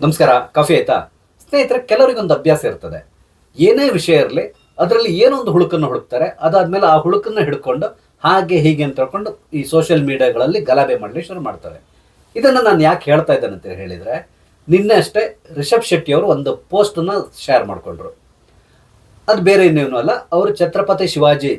ನಮಸ್ಕಾರ. ಕಾಫಿ ಆಯ್ತಾ? ಸ್ನೇಹಿತರೆ, ಕೆಲವರಿಗೊಂದು ಅಭ್ಯಾಸ ಇರ್ತದೆ. ಏನೇ ವಿಷಯ ಇರಲಿ, ಅದರಲ್ಲಿ ಏನೊಂದು ಹುಳುಕನ್ನು ಹುಡುಕ್ತಾರೆ. ಅದಾದ್ಮೇಲೆ ಆ ಹುಳುಕನ್ನು ಹಿಡ್ಕೊಂಡು ಹಾಗೆ ಹೀಗೆ ಅಂತ ಹೇಳ್ಕೊಂಡು ಈ ಸೋಷಿಯಲ್ ಮೀಡಿಯಾಗಳಲ್ಲಿ ಗಲಾಭೆ ಮಾಡಲಿಕ್ಕೆ ಶುರು ಮಾಡ್ತಾರೆ. ಇದನ್ನು ನಾನು ಯಾಕೆ ಹೇಳ್ತಾ ಇದ್ದೇನೆ ಅಂತ ಹೇಳಿದರೆ, ನಿನ್ನೆ ಅಷ್ಟೇ ರಿಷಬ್ ಶೆಟ್ಟಿ ಅವರು ಒಂದು ಪೋಸ್ಟನ್ನು ಶೇರ್ ಮಾಡಿಕೊಂಡ್ರು. ಅದು ಬೇರೆ ಇನ್ನೇನು ಅಲ್ಲ, ಅವರು ಛತ್ರಪತಿ ಶಿವಾಜಿ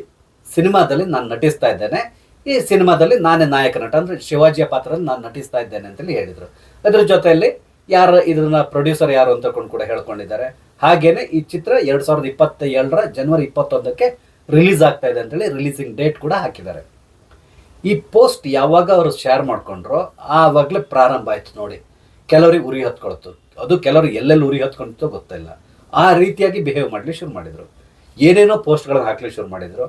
ಸಿನಿಮಾದಲ್ಲಿ ನಾನು ನಟಿಸ್ತಾ ಇದ್ದೇನೆ, ಈ ಸಿನಿಮಾದಲ್ಲಿ ನಾನೇ ನಾಯಕ ನಟ, ಅಂದರೆ ಶಿವಾಜಿಯ ಪಾತ್ರದಲ್ಲಿ ನಾನು ನಟಿಸ್ತಾ ಇದ್ದೇನೆ ಅಂತೇಳಿ ಹೇಳಿದರು. ಅದರ ಜೊತೆಯಲ್ಲಿ ಯಾರು ಇದನ್ನ ಪ್ರೊಡ್ಯೂಸರ್ ಯಾರು ಅಂತ ಕೂಡ ಹೇಳ್ಕೊಂಡಿದ್ದಾರೆ. ಹಾಗೇನೆ ಈ ಚಿತ್ರ 2027 ಜನವರಿ 21ಕ್ಕೆ ರಿಲೀಸ್ ಆಗ್ತಾ ಇದೆ ಅಂತೇಳಿ ರಿಲೀಸಿಂಗ್ ಡೇಟ್ ಕೂಡ ಹಾಕಿದ್ದಾರೆ. ಈ ಪೋಸ್ಟ್ ಯಾವಾಗ ಅವರು ಶೇರ್ ಮಾಡ್ಕೊಂಡ್ರೋ ಆವಾಗಲೇ ಪ್ರಾರಂಭ ಆಯ್ತು ನೋಡಿ. ಕೆಲವರಿಗೆ ಉರಿ ಹತ್ಕೊಳ್ತು, ಅದು ಕೆಲವರು ಎಲ್ಲೆಲ್ಲಿ ಉರಿ ಹತ್ಕೊಳ್ತೋ ಗೊತ್ತಿಲ್ಲ. ಆ ರೀತಿಯಾಗಿ ಬಿಹೇವ್ ಮಾಡಲಿಕ್ಕೆ ಶುರು ಮಾಡಿದರು, ಏನೇನೋ ಪೋಸ್ಟ್ಗಳನ್ನು ಹಾಕ್ಲಿಕ್ಕೆ ಶುರು ಮಾಡಿದರು.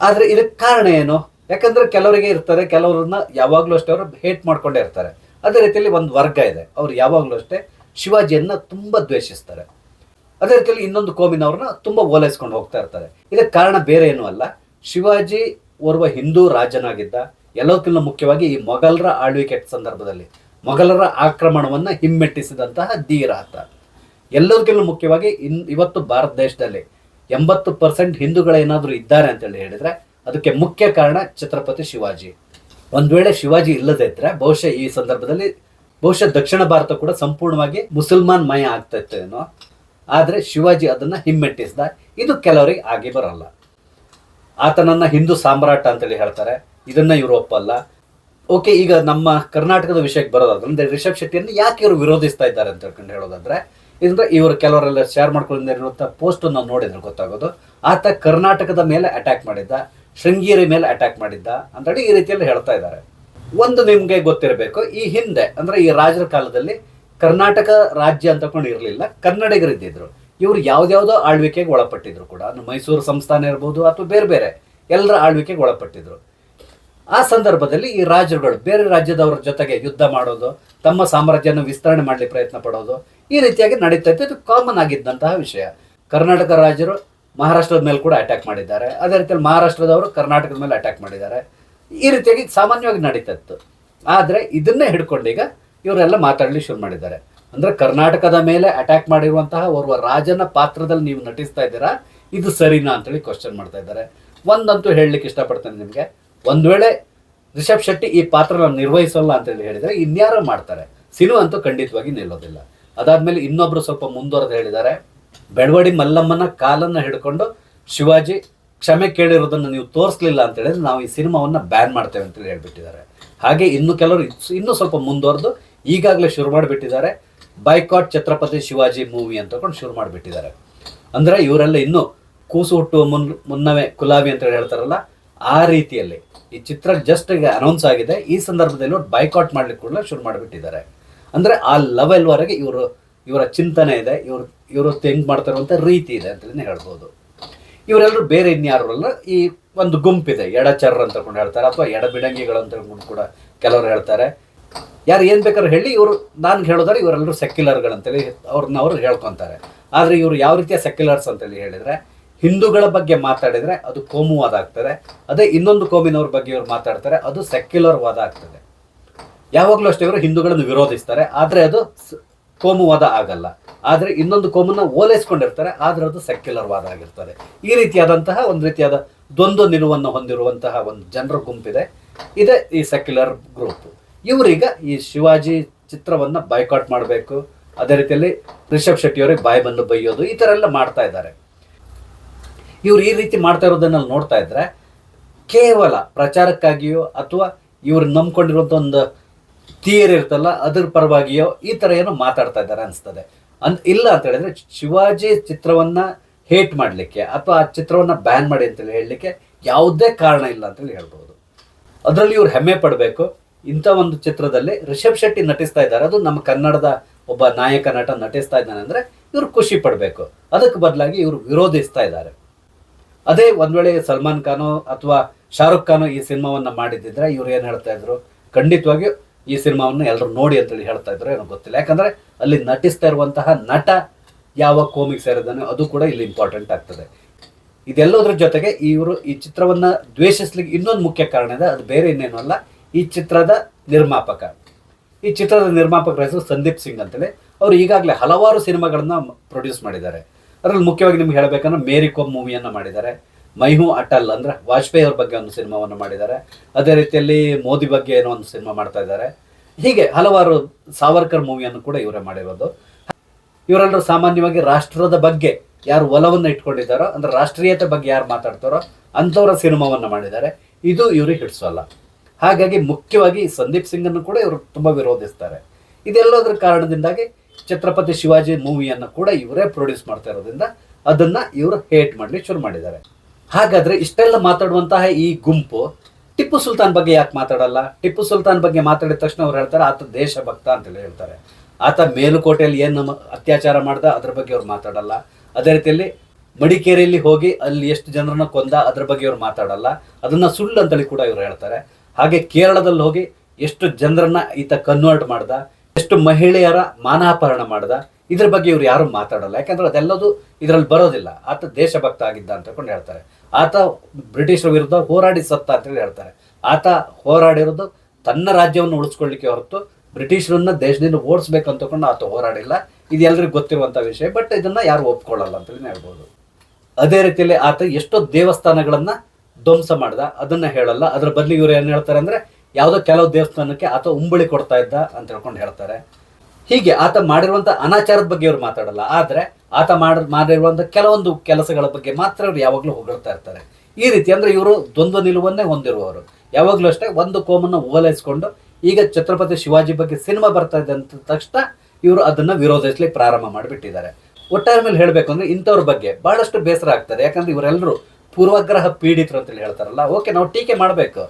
ಆದರೆ ಇದಕ್ಕೆ ಕಾರಣ ಏನು? ಯಾಕಂದರೆ ಕೆಲವರಿಗೆ ಇರ್ತಾರೆ, ಕೆಲವ್ರನ್ನ ಯಾವಾಗಲೂ ಅಷ್ಟೇ ಅವರು ಹೇಟ್ ಮಾಡ್ಕೊಂಡೇ ಇರ್ತಾರೆ. ಅದೇ ರೀತಿಯಲ್ಲಿ ಒಂದು ವರ್ಗ ಇದೆ, ಅವರು ಯಾವಾಗಲೂ ಅಷ್ಟೇ ಶಿವಾಜಿಯನ್ನು ತುಂಬ ದ್ವೇಷಿಸ್ತಾರೆ. ಅದೇ ರೀತಿಯಲ್ಲಿ ಇನ್ನೊಂದು ಕೋಮಿನವ್ರನ್ನ ತುಂಬ ಓಲೈಸ್ಕೊಂಡು ಹೋಗ್ತಾ ಇರ್ತಾರೆ. ಇದಕ್ಕೆ ಕಾರಣ ಬೇರೆ ಏನೂ ಅಲ್ಲ, ಶಿವಾಜಿ ಓರ್ವ ಹಿಂದೂ ರಾಜನಾಗಿದ್ದ. ಎಲ್ಲದಕ್ಕಿಂತ ಮುಖ್ಯವಾಗಿ ಈ ಮೊಘಲರ ಆಳ್ವಿಕೆ ಸಂದರ್ಭದಲ್ಲಿ ಮೊಘಲರ ಆಕ್ರಮಣವನ್ನು ಹಿಮ್ಮೆಟ್ಟಿಸಿದಂತಹ ಧೀರ ಆತ. ಎಲ್ಲದಕ್ಕಿಂತ ಮುಖ್ಯವಾಗಿ ಇವತ್ತು ಭಾರತ ದೇಶದಲ್ಲಿ 80% ಹಿಂದೂಗಳೇನಾದರೂ ಇದ್ದಾರೆ ಅಂತೇಳಿ ಹೇಳಿದರೆ ಅದಕ್ಕೆ ಮುಖ್ಯ ಕಾರಣ ಛತ್ರಪತಿ ಶಿವಾಜಿ. ಒಂದು ವೇಳೆ ಶಿವಾಜಿ ಇಲ್ಲದೇ ಇದ್ರೆ ಬಹುಶಃ ಈ ಸಂದರ್ಭದಲ್ಲಿ ದಕ್ಷಿಣ ಭಾರತ ಕೂಡ ಸಂಪೂರ್ಣವಾಗಿ ಮುಸಲ್ಮಾನ್ ಮಯ ಆಗ್ತಾ ಇತ್ತು ಏನೋ. ಆದರೆ ಶಿವಾಜಿ ಅದನ್ನ ಹಿಮ್ಮೆಟ್ಟಿಸಿದ. ಇದು ಕೆಲವರಿಗೆ ಆಗಿ ಬರಲ್ಲ. ಆತನನ್ನ ಹಿಂದೂ ಸಾಮ್ರಾಟ ಅಂತೇಳಿ ಹೇಳ್ತಾರೆ, ಇದನ್ನ ಇವರು ಒಪ್ಪಲ್ಲ. ಓಕೆ, ಈಗ ನಮ್ಮ ಕರ್ನಾಟಕದ ವಿಷಯಕ್ಕೆ ಬರೋದಾದ್ರೆ ರಿಷಬ್ ಶೆಟ್ಟಿಯನ್ನು ಯಾಕೆ ಇವರು ವಿರೋಧಿಸ್ತಾ ಇದ್ದಾರೆ ಅಂತ ಹೇಳ್ಕೊಂಡು ಹೇಳೋದಾದ್ರೆ, ಇದ್ರೆ ಇವರು ಕೆಲವರೆಲ್ಲ ಶೇರ್ ಮಾಡ್ಕೊಂಡಿರುವಂಥ ಪೋಸ್ಟ್ ನಾವು ನೋಡಿದ್ರೆ ಗೊತ್ತಾಗೋದು, ಆತ ಕರ್ನಾಟಕದ ಮೇಲೆ ಅಟ್ಯಾಕ್ ಮಾಡಿದ್ದ, ಶೃಂಗೇರಿ ಮೇಲೆ ಅಟ್ಯಾಕ್ ಮಾಡಿದ್ದ ಅಂತೇಳಿ ಈ ರೀತಿಯಲ್ಲಿ ಹೇಳ್ತಾ ಇದ್ದಾರೆ. ಒಂದು ನಿಮಗೆ ಗೊತ್ತಿರಬೇಕು, ಈ ಹಿಂದೆ ಅಂದ್ರೆ ಈ ರಾಜರ ಕಾಲದಲ್ಲಿ ಕರ್ನಾಟಕ ರಾಜ್ಯ ಅಂತಕೊಂಡು ಇರಲಿಲ್ಲ, ಕನ್ನಡಿಗರಿದ್ದಿದ್ರು. ಇವರು ಯಾವ್ದಾವುದೋ ಆಳ್ವಿಕೆಗೆ ಒಳಪಟ್ಟಿದ್ರು ಕೂಡ, ಮೈಸೂರು ಸಂಸ್ಥಾನ ಇರ್ಬೋದು ಅಥವಾ ಬೇರೆ ಬೇರೆ ಎಲ್ಲರ ಆಳ್ವಿಕೆಗೆ ಒಳಪಟ್ಟಿದ್ರು. ಆ ಸಂದರ್ಭದಲ್ಲಿ ಈ ರಾಜರುಗಳು ಬೇರೆ ರಾಜ್ಯದವರ ಜೊತೆಗೆ ಯುದ್ಧ ಮಾಡೋದು, ತಮ್ಮ ಸಾಮ್ರಾಜ್ಯನ ವಿಸ್ತರಣೆ ಮಾಡಲಿಕ್ಕೆ ಪ್ರಯತ್ನ ಪಡೋದು, ಈ ರೀತಿಯಾಗಿ ನಡೀತಾ ಇತ್ತು. ಇದು ಕಾಮನ್ ಆಗಿದ್ದಂತಹ ವಿಷಯ. ಕರ್ನಾಟಕ ರಾಜರು ಮಹಾರಾಷ್ಟ್ರದ ಮೇಲೆ ಕೂಡ ಅಟ್ಯಾಕ್ ಮಾಡಿದ್ದಾರೆ, ಅದೇ ರೀತಿಯಲ್ಲಿ ಮಹಾರಾಷ್ಟ್ರದವರು ಕರ್ನಾಟಕದ ಮೇಲೆ ಅಟ್ಯಾಕ್ ಮಾಡಿದ್ದಾರೆ. ಈ ರೀತಿಯಾಗಿ ಸಾಮಾನ್ಯವಾಗಿ ನಡೀತಾ ಇತ್ತು. ಆದರೆ ಇದನ್ನೇ ಹಿಡ್ಕೊಂಡೀಗ ಇವರೆಲ್ಲ ಮಾತಾಡಲಿಕ್ಕೆ ಶುರು ಮಾಡಿದ್ದಾರೆ. ಅಂದರೆ ಕರ್ನಾಟಕದ ಮೇಲೆ ಅಟ್ಯಾಕ್ ಮಾಡಿರುವಂತಹ ಓರ್ವ ರಾಜನ ಪಾತ್ರದಲ್ಲಿ ನೀವು ನಟಿಸ್ತಾ ಇದ್ದೀರಾ, ಇದು ಸರಿನಾ ಅಂತೇಳಿ ಕ್ವಶನ್ ಮಾಡ್ತಾ ಇದ್ದಾರೆ. ಒಂದಂತೂ ಹೇಳಲಿಕ್ಕೆ ಇಷ್ಟಪಡ್ತೇನೆ ನಿಮಗೆ, ಒಂದು ವೇಳೆ ರಿಷಬ್ ಶೆಟ್ಟಿ ಈ ಪಾತ್ರನ ನಿರ್ವಹಿಸಲ್ಲ ಅಂತೇಳಿ ಹೇಳಿದರೆ ಇನ್ಯಾರೋ ಮಾಡ್ತಾರೆ, ಸಿನಿಮಾ ಅಂತೂ ಖಂಡಿತವಾಗಿ ನಿಲ್ಲೋದಿಲ್ಲ. ಅದಾದ್ಮೇಲೆ ಇನ್ನೊಬ್ರು ಸ್ವಲ್ಪ ಮುಂದುವರೆದು ಹೇಳಿದ್ದಾರೆ, ಬೆಳವಡಿ ಮಲ್ಲಮ್ಮನ ಕಾಲನ್ನು ಹಿಡ್ಕೊಂಡು ಶಿವಾಜಿ ಕ್ಷಮೆ ಕೇಳಿರೋದನ್ನು ನೀವು ತೋರಿಸ್ಲಿಲ್ಲ ಅಂತ ಹೇಳಿದ್ರೆ ನಾವು ಈ ಸಿನಿಮಾವನ್ನು ಬ್ಯಾನ್ ಮಾಡ್ತೇವೆ ಅಂತೇಳಿ ಹೇಳ್ಬಿಟ್ಟಿದ್ದಾರೆ. ಹಾಗೆ ಇನ್ನು ಕೆಲವರು ಇನ್ನೂ ಸ್ವಲ್ಪ ಮುಂದುವರೆದು ಈಗಾಗಲೇ ಶುರು ಮಾಡಿಬಿಟ್ಟಿದ್ದಾರೆ, ಬೈಕಾಟ್ ಛತ್ರಪತಿ ಶಿವಾಜಿ ಮೂವಿ ಅಂತಕೊಂಡು ಶುರು ಮಾಡಿಬಿಟ್ಟಿದ್ದಾರೆ. ಅಂದರೆ ಇವರೆಲ್ಲ ಇನ್ನೂ ಕೂಸು ಹುಟ್ಟುವ ಮುನ್ನವೇ ಕುಲಾವಿ ಅಂತೇಳಿ ಹೇಳ್ತಾರಲ್ಲ, ಆ ರೀತಿಯಲ್ಲಿ ಈ ಚಿತ್ರ ಜಸ್ಟ್ ಈಗ ಅನೌನ್ಸ್ ಆಗಿದೆ, ಈ ಸಂದರ್ಭದಲ್ಲಿ ಬೈಕಾಟ್ ಮಾಡ್ಲಿಕ್ಕೆ ಕೂಡ ಶುರು ಮಾಡಿಬಿಟ್ಟಿದ್ದಾರೆ. ಅಂದರೆ ಆ ಲೆವೆಲ್ವರೆಗೆ ಇವರ ಚಿಂತನೆ ಇದೆ, ಇವರು ಥಿಂಕ್ ಮಾಡ್ತಾ ಇರುವಂಥ ರೀತಿ ಇದೆ ಅಂತಲೇ ಹೇಳ್ಬೋದು. ಇವರೆಲ್ಲರೂ ಬೇರೆ ಇನ್ಯಾರಲ್ಲ, ಈ ಒಂದು ಗುಂಪಿದೆ, ಎಡಚರ್ರ ಅಂತ ಕೊಂಡು ಹೇಳ್ತಾರೆ, ಅಥವಾ ಎಡಬಿಡಂಗಿಗಳು ಅಂತ ಕೂಡ ಕೆಲವರು ಹೇಳ್ತಾರೆ. ಯಾರು ಏನು ಬೇಕಾದ್ರೂ ಹೇಳಿ, ಇವರು ನಾನು ಹೇಳೋದಾರೆ ಇವರೆಲ್ಲರೂ ಸೆಕ್ಯುಲರ್ಗಳಂತೇಳಿ ಅವ್ರು ಹೇಳ್ಕೊತಾರೆ. ಆದರೆ ಇವರು ಯಾವ ರೀತಿಯ ಸೆಕ್ಯುಲರ್ಸ್ ಅಂತೇಳಿ ಹೇಳಿದರೆ, ಹಿಂದೂಗಳ ಬಗ್ಗೆ ಮಾತಾಡಿದರೆ ಅದು ಕೋಮುವಾದ ಆಗ್ತದೆ, ಅದೇ ಇನ್ನೊಂದು ಕೋಮಿನವ್ರ ಬಗ್ಗೆ ಇವರು ಮಾತಾಡ್ತಾರೆ ಅದು ಸೆಕ್ಯುಲರ್ ವಾದ ಆಗ್ತದೆ. ಯಾವಾಗಲೂ ಅಷ್ಟೇ ಇವರು ಹಿಂದೂಗಳನ್ನು ವಿರೋಧಿಸ್ತಾರೆ, ಆದರೆ ಅದು ಕೋಮುವಾದ ಆಗಲ್ಲ. ಆದರೆ ಇನ್ನೊಂದು ಕೋಮನ್ನು ಓಲೈಸ್ಕೊಂಡಿರ್ತಾರೆ, ಆದರೆ ಅದು ಸೆಕ್ಯುಲರ್ ವಾದ ಆಗಿರ್ತದೆ. ಈ ರೀತಿಯಾದಂತಹ ಒಂದು ರೀತಿಯಾದ ದ್ವಂದ್ವ ನಿಲುವನ್ನು ಹೊಂದಿರುವಂತಹ ಒಂದು ಜನರ ಗುಂಪಿದೆ, ಇದೇ ಈ ಸೆಕ್ಯುಲರ್ ಗ್ರೂಪ್. ಇವರೀಗ ಈ ಶಿವಾಜಿ ಚಿತ್ರವನ್ನು ಬೈಕಾಟ್ ಮಾಡಬೇಕು, ಅದೇ ರೀತಿಯಲ್ಲಿ ರಿಷಬ್ ಶೆಟ್ಟಿ ಅವರಿಗೆ ಬಾಯಿ ಬಂದು ಬೈಯೋದು, ಈ ಥರ ಎಲ್ಲ ಮಾಡ್ತಾ ಇದ್ದಾರೆ. ಇವರು ಈ ರೀತಿ ಮಾಡ್ತಾ ಇರೋದನ್ನ ನೋಡ್ತಾ ಇದ್ರೆ ಕೇವಲ ಪ್ರಚಾರಕ್ಕಾಗಿಯೋ ಅಥವಾ ಇವ್ರು ನಂಬ್ಕೊಂಡಿರುವಂಥ ಒಂದು ಥಿಯರಿ ಇರ್ತಲ್ಲ ಅದ್ರ ಪರವಾಗಿಯೋ ಈ ಥರ ಏನೋ ಮಾತಾಡ್ತಾ ಇದ್ದಾರೆ ಅನಿಸ್ತದೆ. ಇಲ್ಲ ಅಂತ ಹೇಳಿದ್ರೆ ಶಿವಾಜಿ ಚಿತ್ರವನ್ನು ಹೇಟ್ ಮಾಡಲಿಕ್ಕೆ ಅಥವಾ ಆ ಚಿತ್ರವನ್ನು ಬ್ಯಾನ್ ಮಾಡಿ ಅಂತೇಳಿ ಹೇಳಲಿಕ್ಕೆ ಯಾವುದೇ ಕಾರಣ ಇಲ್ಲ ಅಂತೇಳಿ ಹೇಳ್ಬೋದು. ಅದರಲ್ಲಿ ಇವ್ರು ಹೆಮ್ಮೆ ಪಡಬೇಕು. ಇಂಥ ಒಂದು ಚಿತ್ರದಲ್ಲಿ ರಿಷಬ್ ಶೆಟ್ಟಿ ನಟಿಸ್ತಾ ಇದ್ದಾರೆ, ಅದು ನಮ್ಮ ಕನ್ನಡದ ಒಬ್ಬ ನಾಯಕ ನಟ ನಟಿಸ್ತಾ ಇದ್ದಾನೆ ಅಂದರೆ ಇವರು ಖುಷಿ ಪಡಬೇಕು. ಅದಕ್ಕೆ ಬದಲಾಗಿ ಇವರು ವಿರೋಧಿಸ್ತಾ ಇದ್ದಾರೆ. ಅದೇ ಒಂದು ವೇಳೆ ಸಲ್ಮಾನ್ ಖಾನೋ ಅಥವಾ ಶಾರುಖ್ ಖಾನೋ ಈ ಸಿನಿಮಾವನ್ನು ಮಾಡಿದ್ದಿದ್ರೆ ಇವ್ರು ಏನು ಹೇಳ್ತಾ ಇದ್ರು, ಖಂಡಿತವಾಗಿಯೂ ಈ ಸಿನಿಮಾವನ್ನು ಎಲ್ಲರೂ ನೋಡಿ ಅಂತೇಳಿ ಹೇಳ್ತಾ ಇದ್ರು, ಏನೋ ಗೊತ್ತಿಲ್ಲ. ಯಾಕಂದರೆ ಅಲ್ಲಿ ನಟಿಸ್ತಾ ಇರುವಂತಹ ನಟ ಯಾವ ಕೋಮಿಕ್ ಸೇರಿದಾನೆ ಅದು ಕೂಡ ಇಲ್ಲಿ ಇಂಪಾರ್ಟೆಂಟ್ ಆಗ್ತದೆ. ಇದೆಲ್ಲದರ ಜೊತೆಗೆ ಇವರು ಈ ಚಿತ್ರವನ್ನು ದ್ವೇಷಿಸ್ಲಿಕ್ಕೆ ಇನ್ನೊಂದು ಮುಖ್ಯ ಕಾರಣ ಇದೆ, ಅದು ಬೇರೆ ಇನ್ನೇನು ಅಲ್ಲ, ಈ ಚಿತ್ರದ ನಿರ್ಮಾಪಕ. ಈ ಚಿತ್ರದ ನಿರ್ಮಾಪಕರ ಹೆಸರು ಸಂದೀಪ್ ಸಿಂಗ್ ಅಂತೇಳಿ. ಅವರು ಈಗಾಗಲೇ ಹಲವಾರು ಸಿನಿಮಾಗಳನ್ನ ಪ್ರೊಡ್ಯೂಸ್ ಮಾಡಿದ್ದಾರೆ. ಅದರಲ್ಲಿ ಮುಖ್ಯವಾಗಿ ನಿಮ್ಗೆ ಹೇಳಬೇಕಂದ್ರೆ ಮೇರಿ ಕೋಮ್ ಮೂವಿಯನ್ನು ಮಾಡಿದ್ದಾರೆ, ಮೈ ಹೂ ಅಟಲ್ ಅಂದರೆ ವಾಜಪೇಯಿ ಅವ್ರ ಬಗ್ಗೆ ಒಂದು ಸಿನಿಮಾವನ್ನು ಮಾಡಿದ್ದಾರೆ, ಅದೇ ರೀತಿಯಲ್ಲಿ ಮೋದಿ ಬಗ್ಗೆ ಏನೋ ಒಂದು ಸಿನಿಮಾ ಮಾಡ್ತಾ ಇದ್ದಾರೆ. ಹೀಗೆ ಹಲವಾರು ಸಾವರ್ಕರ್ ಮೂವಿಯನ್ನು ಕೂಡ ಇವರೇ ಮಾಡಿರೋದು. ಇವರೆಲ್ಲರೂ ಸಾಮಾನ್ಯವಾಗಿ ರಾಷ್ಟ್ರದ ಬಗ್ಗೆ ಯಾರು ಒಲವನ್ನು ಇಟ್ಕೊಂಡಿದ್ದಾರೋ, ಅಂದರೆ ರಾಷ್ಟ್ರೀಯತೆ ಬಗ್ಗೆ ಯಾರು ಮಾತಾಡ್ತಾರೋ ಅಂಥವರ ಸಿನಿಮಾವನ್ನು ಮಾಡಿದ್ದಾರೆ. ಇದು ಇವ್ರಿಗೆ ಹಿಡಿಸೋಲ್ಲ. ಹಾಗಾಗಿ ಮುಖ್ಯವಾಗಿ ಸಂದೀಪ್ ಸಿಂಗನ್ನು ಕೂಡ ಇವರು ತುಂಬ ವಿರೋಧಿಸ್ತಾರೆ. ಇದೆಲ್ಲದರ ಕಾರಣದಿಂದಾಗಿ ಛತ್ರಪತಿ ಶಿವಾಜಿ ಮೂವಿಯನ್ನು ಕೂಡ ಇವರೇ ಪ್ರೊಡ್ಯೂಸ್ ಮಾಡ್ತಾ ಇರೋದ್ರಿಂದ ಅದನ್ನು ಇವರು ಹೇಟ್ ಮಾಡಲಿಕ್ಕೆ ಶುರು ಮಾಡಿದ್ದಾರೆ. ಹಾಗಾದರೆ ಇಷ್ಟೆಲ್ಲ ಮಾತಾಡುವಂತಹ ಈ ಗುಂಪು ಟಿಪ್ಪು ಸುಲ್ತಾನ್ ಬಗ್ಗೆ ಯಾಕೆ ಮಾತಾಡಲ್ಲ? ಟಿಪ್ಪು ಸುಲ್ತಾನ್ ಬಗ್ಗೆ ಮಾತಾಡಿದ ತಕ್ಷಣ ಅವ್ರು ಹೇಳ್ತಾರೆ ಆತ ದೇಶಭಕ್ತ ಅಂತೇಳಿ ಹೇಳ್ತಾರೆ. ಆತ ಮೇಲುಕೋಟೆಯಲ್ಲಿ ಏನು ಅತ್ಯಾಚಾರ ಮಾಡ್ದ ಅದ್ರ ಬಗ್ಗೆ ಅವ್ರು ಮಾತಾಡಲ್ಲ. ಅದೇ ರೀತಿಯಲ್ಲಿ ಮಡಿಕೇರಿಯಲ್ಲಿ ಹೋಗಿ ಅಲ್ಲಿ ಎಷ್ಟು ಜನರನ್ನ ಕೊಂದ ಅದ್ರ ಬಗ್ಗೆ ಅವ್ರು ಮಾತಾಡಲ್ಲ, ಅದನ್ನ ಸುಳ್ಳು ಅಂತೇಳಿ ಕೂಡ ಇವ್ರು ಹೇಳ್ತಾರೆ. ಹಾಗೆ ಕೇರಳದಲ್ಲಿ ಹೋಗಿ ಎಷ್ಟು ಜನರನ್ನ ಈತ ಕನ್ವರ್ಟ್ ಮಾಡ್ದ, ಎಷ್ಟು ಮಹಿಳೆಯರ ಮಾನಾಪಹರಣ ಮಾಡ್ದ, ಇದ್ರ ಬಗ್ಗೆ ಇವ್ರು ಯಾರು ಮಾತಾಡಲ್ಲ. ಯಾಕಂದ್ರೆ ಅದೆಲ್ಲದು ಇದರಲ್ಲಿ ಬರೋದಿಲ್ಲ. ಆತ ದೇಶಭಕ್ತ ಆಗಿದ್ದ ಅಂತ ಹೇಳ್ತಾರೆ. ಆತ ಬ್ರಿಟಿಷರ ವಿರುದ್ಧ ಹೋರಾಡಿ ಸತ್ತ ಅಂತೇಳಿ ಹೇಳ್ತಾರೆ. ಆತ ಹೋರಾಡಿರೋದು ತನ್ನ ರಾಜ್ಯವನ್ನು ಉಳಿಸ್ಕೊಳ್ಳಿಕ್ಕೆ ಹೊರತು ಬ್ರಿಟಿಷರನ್ನ ದೇಶದಿಂದ ಓಡಿಸ್ಬೇಕು ಅಂತಕೊಂಡು ಆತ ಹೋರಾಡಿಲ್ಲ. ಇದು ಎಲ್ರಿಗೂ ಗೊತ್ತಿರುವಂಥ ವಿಷಯ. ಬಟ್ ಇದನ್ನ ಯಾರು ಒಪ್ಕೊಳ್ಳಲ್ಲ ಅಂತೇಳಿ ಹೇಳ್ಬೋದು. ಅದೇ ರೀತಿಯಲ್ಲಿ ಆತ ಎಷ್ಟೋ ದೇವಸ್ಥಾನಗಳನ್ನ ಧ್ವಂಸ ಮಾಡ್ದ, ಅದನ್ನ ಹೇಳಲ್ಲ. ಅದ್ರ ಬದಲಿಗೆ ಇವ್ರು ಏನು ಹೇಳ್ತಾರೆ ಅಂದ್ರೆ ಯಾವುದೋ ಕೆಲವು ದೇವಸ್ಥಾನಕ್ಕೆ ಆತ ಉಂಬಳಿ ಕೊಡ್ತಾ ಇದ್ದ ಅಂತ ಹೇಳ್ಕೊಂಡು ಹೇಳ್ತಾರೆ. ಹೀಗೆ ಆತ ಮಾಡಿರುವಂಥ ಅನಾಚಾರದ ಬಗ್ಗೆ ಅವ್ರು ಮಾತಾಡಲ್ಲ. ಆದರೆ ಆತ ಮಾಡಿರುವಂಥ ಕೆಲವೊಂದು ಕೆಲಸಗಳ ಬಗ್ಗೆ ಮಾತ್ರ ಅವ್ರು ಯಾವಾಗಲೂ ಹೊಗಳ್ತಾ ಇರ್ತಾರೆ. ಈ ರೀತಿ ಅಂದರೆ ಇವರು ದ್ವಂದ್ವ ನಿಲುವನ್ನೇ ಹೊಂದಿರುವವರು. ಯಾವಾಗಲೂ ಅಷ್ಟೇ ಒಂದು ಕೋಮನ್ನು ಓಲೈಸ್ಕೊಂಡು ಈಗ ಛತ್ರಪತಿ ಶಿವಾಜಿ ಬಗ್ಗೆ ಸಿನಿಮಾ ಬರ್ತಾ ಇದೆ ಅಂತ ತಕ್ಷಣ ಇವರು ಅದನ್ನು ವಿರೋಧಿಸಲಿಕ್ಕೆ ಪ್ರಾರಂಭ ಮಾಡಿಬಿಟ್ಟಿದ್ದಾರೆ. ಒಟ್ಟಾರೆ ಮೇಲೆ ಹೇಳಬೇಕು ಅಂದರೆ ಇಂಥವ್ರ ಬಗ್ಗೆ ಭಾಳಷ್ಟು ಬೇಸರ ಆಗ್ತದೆ. ಯಾಕಂದರೆ ಇವರೆಲ್ಲರೂ ಪೂರ್ವಗ್ರಹ ಪೀಡಿತರು ಅಂತೇಳಿ ಹೇಳ್ತಾರಲ್ಲ. ಓಕೆ, ನಾವು ಟೀಕೆ ಮಾಡಬೇಕು,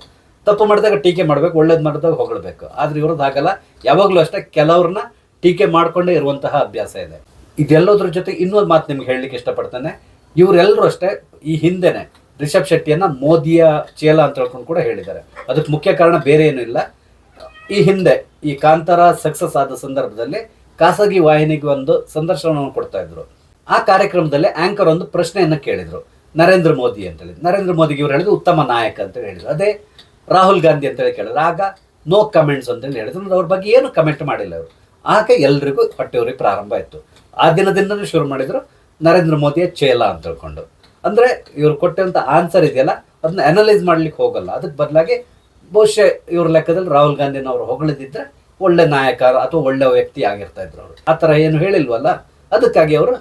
ತಪ್ಪು ಮಾಡಿದಾಗ ಟೀಕೆ ಮಾಡಬೇಕು, ಒಳ್ಳೇದು ಮಾಡಿದಾಗ ಹೊಗಳಬೇಕು. ಆದರೆ ಇವ್ರದ್ದು ಹಾಗಲ್ಲ. ಯಾವಾಗಲೂ ಅಷ್ಟೇ ಕೆಲವ್ರನ್ನ ಟೀಕೆ ಮಾಡಿಕೊಂಡೇ ಇರುವಂತಹ ಅಭ್ಯಾಸ ಇದೆ. ಇದೆಲ್ಲೋದ್ರ ಜೊತೆ ಇನ್ನೊಂದು ಮಾತು ನಿಮ್ಗೆ ಹೇಳಲಿಕ್ಕೆ ಇಷ್ಟಪಡ್ತಾನೆ. ಇವರೆಲ್ಲರೂ ಅಷ್ಟೇ ಈ ಹಿಂದೆನೆ ರಿಷಬ್ ಶೆಟ್ಟಿಯನ್ನ ಮೋದಿಯ ಚೇಲ ಅಂತ ಹೇಳ್ಕೊಂಡು ಕೂಡ ಹೇಳಿದ್ದಾರೆ. ಅದಕ್ಕೆ ಮುಖ್ಯ ಕಾರಣ ಬೇರೆ ಏನೂ ಇಲ್ಲ. ಈ ಹಿಂದೆ ಈ ಕಾಂತಾರ ಸಕ್ಸಸ್ ಆದ ಸಂದರ್ಭದಲ್ಲಿ ಖಾಸಗಿ ವಾಹಿನಿಗೆ ಒಂದು ಸಂದರ್ಶನವನ್ನು ಕೊಡ್ತಾ ಇದ್ರು. ಆ ಕಾರ್ಯಕ್ರಮದಲ್ಲಿ ಆಂಕರ್ ಒಂದು ಪ್ರಶ್ನೆಯನ್ನು ಕೇಳಿದ್ರು, ನರೇಂದ್ರ ಮೋದಿ ಅಂತೇಳಿ. ನರೇಂದ್ರ ಮೋದಿಗೆ ಇವ್ರು ಹೇಳಿದ್ರು ಉತ್ತಮ ನಾಯಕ ಅಂತೇಳಿ ಹೇಳಿದ್ರು. ಅದೇ ರಾಹುಲ್ ಗಾಂಧಿ ಅಂತೇಳಿ ಕೇಳಿದ್ರು. ಆಗ ನೋ ಕಮೆಂಟ್ಸ್ ಅಂತೇಳಿ ಹೇಳಿದ್ರು. ಅವ್ರ ಬಗ್ಗೆ ಏನು ಕಮೆಂಟ್ ಮಾಡಿಲ್ಲ ಅವರು. ಆಗ ಎಲ್ರಿಗೂ ಹೊಟ್ಟೆವ್ರಿಗೆ ಪ್ರಾರಂಭ ಆಯಿತು. ಆ ದಿನದಿಂದಲೂ ಶುರು ಮಾಡಿದ್ರು ನರೇಂದ್ರ ಮೋದಿಯ ಚೇಲ ಅಂತ ಹೇಳ್ಕೊಂಡು. ಅಂದರೆ ಇವ್ರು ಕೊಟ್ಟಂಥ ಆನ್ಸರ್ ಇದೆಯಲ್ಲ ಅದನ್ನ ಅನಲೈಸ್ ಮಾಡ್ಲಿಕ್ಕೆ ಹೋಗಲ್ಲ. ಅದಕ್ಕೆ ಬದಲಾಗಿ ಬಹುಶಃ ಇವ್ರ ಲೆಕ್ಕದಲ್ಲಿ ರಾಹುಲ್ ಗಾಂಧಿನ ಅವರು ಹೊಗಳಿದ್ರೆ ಒಳ್ಳೆ ನಾಯಕ ಅಥವಾ ಒಳ್ಳೆ ವ್ಯಕ್ತಿ ಆಗಿರ್ತಾ ಇದ್ರು ಅವರು. ಆ ಥರ ಏನು ಹೇಳಿಲ್ವಲ್ಲ, ಅದಕ್ಕಾಗಿ ಅವರು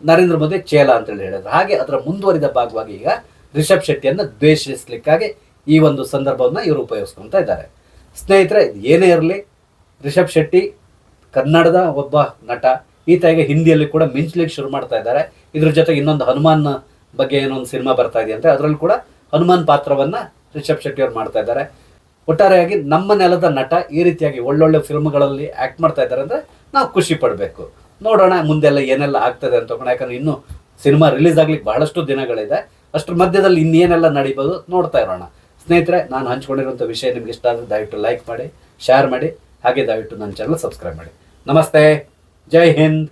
ನರೇಂದ್ರ ಮೋದಿ ಚೇಲ ಅಂತೇಳಿ ಹೇಳಿದ್ರು. ಹಾಗೆ ಅದರ ಮುಂದುವರಿದ ಭಾಗವಾಗಿ ಈಗ ರಿಷಬ್ ಶೆಟ್ಟಿಯನ್ನು ದ್ವೇಷಿಸಲಿಕ್ಕಾಗಿ ಈ ಒಂದು ಸಂದರ್ಭವನ್ನು ಇವರು ಉಪಯೋಗಿಸ್ಕೊತಾ ಇದ್ದಾರೆ. ಸ್ನೇಹಿತರೆ, ಏನೇ ಇರಲಿ, ರಿಷಬ್ ಶೆಟ್ಟಿ ಕನ್ನಡದ ಒಬ್ಬ ನಟ. ಈತ ಈಗ ಹಿಂದಿಯಲ್ಲಿ ಕೂಡ ಮಿಂಚ್ಲಿಕ್ಕೆ ಶುರು ಮಾಡ್ತಾ ಇದ್ದಾರೆ. ಇದ್ರ ಜೊತೆಗೆ ಇನ್ನೊಂದು ಹನುಮಾನ್ ಬಗ್ಗೆ ಏನೋ ಒಂದು ಸಿನಿಮಾ ಬರ್ತಾ ಇದೆಯಂತೆ, ಅದರಲ್ಲಿ ಕೂಡ ಹನುಮಾನ್ ಪಾತ್ರವನ್ನು ರಿಷಬ್ ಶೆಟ್ಟಿ ಅವ್ರು ಮಾಡ್ತಾ ಇದ್ದಾರೆ. ಒಟ್ಟಾರೆಯಾಗಿ ನಮ್ಮ ನೆಲದ ನಟ ಈ ರೀತಿಯಾಗಿ ಒಳ್ಳೊಳ್ಳೆ ಫಿಲ್ಮ್ಗಳಲ್ಲಿ ಆ್ಯಕ್ಟ್ ಮಾಡ್ತಾ ಇದ್ದಾರೆ ಅಂದರೆ ನಾವು ಖುಷಿ ಪಡಬೇಕು. ನೋಡೋಣ ಮುಂದೆಲ್ಲ ಏನೆಲ್ಲ ಆಗ್ತದೆ ಅಂತ. ಯಾಕಂದ್ರೆ ಇನ್ನೂ ಸಿನಿಮಾ ರಿಲೀಸ್ ಆಗ್ಲಿಕ್ಕೆ ಬಹಳಷ್ಟು ದಿನಗಳಿದೆ. ಅಷ್ಟರ ಮಧ್ಯದಲ್ಲಿ ಇನ್ನೇನೆಲ್ಲ ನಡೀಬೋದು ನೋಡ್ತಾ ಇರೋಣ. ಸ್ನೇಹಿತರೆ, ನಾನು ಹಂಚ್ಕೊಂಡಿರುವಂಥ ವಿಷಯ ನಿಮ್ಗೆ ಇಷ್ಟ ಆದರೆ ದಯವಿಟ್ಟು ಲೈಕ್ ಮಾಡಿ, ಶೇರ್ ಮಾಡಿ, ಹಾಗೆ ದಯವಿಟ್ಟು ನನ್ನ ಚಾನಲ್ ಸಬ್ಸ್ಕ್ರೈಬ್ ಮಾಡಿ. ನಮಸ್ತೆ, ಜೈ ಹಿಂದ್.